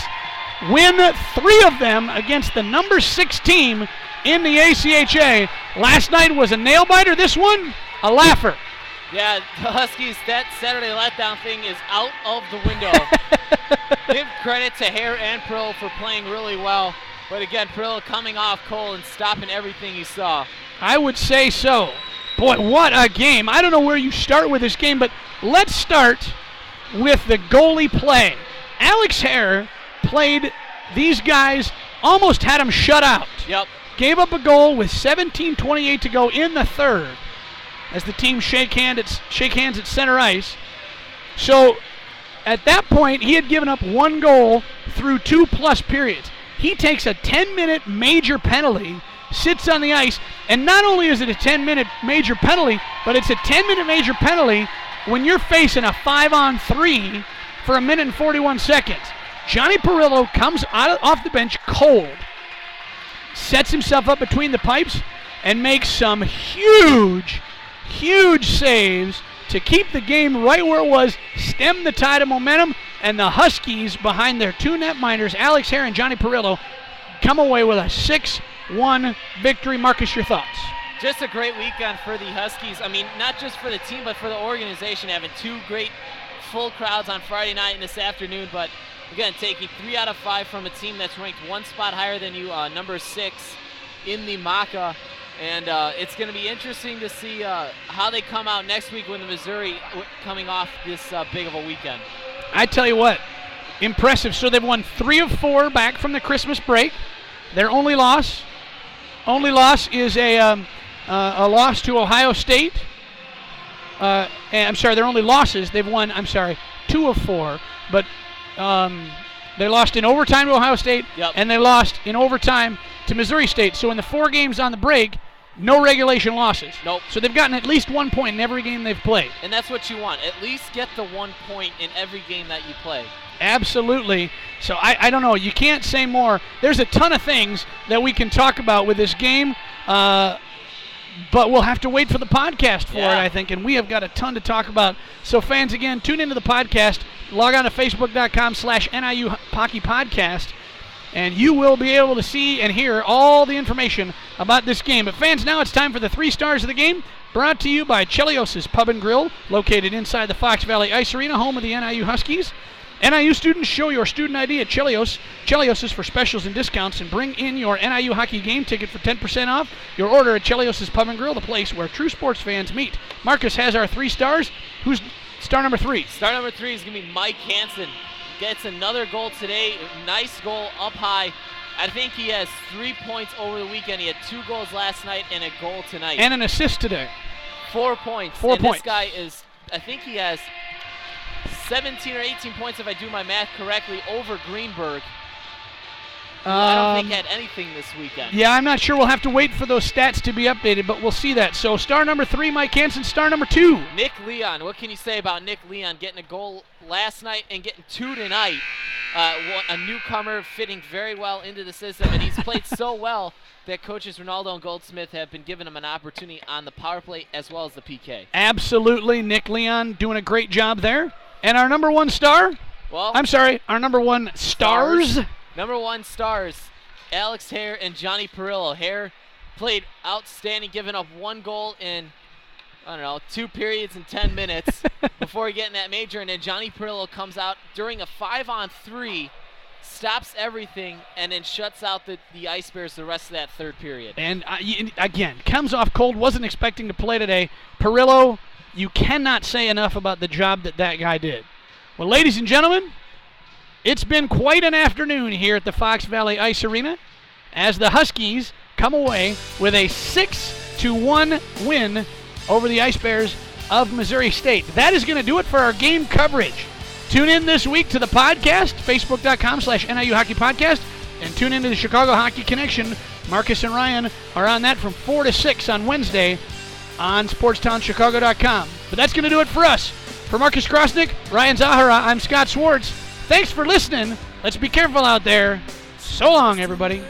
win 3 of them against the number 6 team in the ACHA. Last night was a nail-biter. This one, a laugher. Yeah, the Huskies, that Saturday letdown thing is out of the window. Give credit to Hare and Prill for playing really well. But again, Prill coming off Cole and stopping everything he saw. I would say so. Boy, what a game. I don't know where you start with this game, but let's start with the goalie play. Alex Hare played these guys, almost had them shut out. Yep. Gave up a goal with 17:28 to go in the third as the team shake hands at center ice. So at that point, he had given up 1 goal through 2+ periods. He takes a 10-minute major penalty, sits on the ice, and not only is it a 10-minute major penalty, but it's a 10-minute major penalty when you're facing a 5-on-3 for 1 minute and 41 seconds. Johnny Perillo comes off the bench cold, sets himself up between the pipes, and makes some huge saves to keep the game right where it was, stem the tide of momentum, and the Huskies, behind their 2 netminders, Alex Hare and Johnny Perillo, come away with a 6-1 victory. Marcus, your thoughts? Just a great weekend for the Huskies. I mean, not just for the team, but for the organization, having 2 great full crowds on Friday night and this afternoon. But again, taking 3 out of 5 from a team that's ranked 1 spot higher than you, number 6 in the MACA. And it's going to be interesting to see how they come out next week when the Missouri coming off this big of a weekend. I tell you what, impressive. So they've won 3 of 4 back from the Christmas break. Their only loss is a loss to Ohio State. Their only losses, they've won, 2 of 4. But they lost in overtime to Ohio State, yep, and they lost in overtime to Missouri State. So in the 4 games on the break, no regulation losses. Nope. So they've gotten at least 1 point in every game they've played. And that's what you want. At least get the 1 point in every game that you play. Absolutely. So I don't know. You can't say more. There's a ton of things that we can talk about with this game, but we'll have to wait for the podcast for it, I think, and we have got a ton to talk about. So fans, again, tune into the podcast. Log on to Facebook.com/NIU Hockey Podcast, and you will be able to see and hear all the information about this game. But fans, now it's time for the 3 stars of the game, brought to you by Chelios' Pub and Grill, located inside the Fox Valley Ice Arena, home of the NIU Huskies. NIU students, show your student ID at Chelios. Chelios is for specials and discounts, and bring in your NIU hockey game ticket for 10% off your order at Chelios' Pub and Grill, the place where true sports fans meet. Marcus has our 3 stars. Who's star number 3? Star number 3 is going to be Mike Hansen. Gets another goal today. Nice goal up high. I think he has 3 points over the weekend. He had 2 goals last night and a goal tonight. And an assist today. 4 points. 4 points. This guy is, I think he has 17 or 18 points, if I do my math correctly, over Greenberg. I don't think he had anything this weekend. Yeah, I'm not sure. We'll have to wait for those stats to be updated, but we'll see that. So star number 3, Mike Hansen. Star number 2. Nick Leon. What can you say about Nick Leon getting a goal last night and getting 2 tonight? A newcomer fitting very well into the system, and he's played so well that coaches Ronaldo and Goldsmith have been giving him an opportunity on the power play as well as the PK. Absolutely. Nick Leon doing a great job there. And our number 1 star? Well, our number 1 stars? Number 1 stars, Alex Hare and Johnny Perillo. Hare played outstanding, giving up 1 goal in, 2 periods and 10 minutes before getting that major. And then Johnny Perillo comes out during a 5-on-3, stops everything, and then shuts out the Ice Bears the rest of that 3rd period. And again, comes off cold, wasn't expecting to play today. Perillo, you cannot say enough about the job that guy did. Well, ladies and gentlemen, It's been quite an afternoon here at the Fox Valley Ice Arena as the Huskies come away with a 6-1 win over the Ice Bears of Missouri State. That is going to do it for our game coverage. Tune in this week to the podcast, facebook.com/NIU Hockey Podcast, and tune into the Chicago Hockey Connection. Marcus and Ryan are on that from 4 to 6 on Wednesday on SportsTownChicago.com. But that's going to do it for us. For Marcus Krosnick, Ryan Zahara, I'm Scott Schwartz. Thanks for listening. Let's be careful out there. So long, everybody.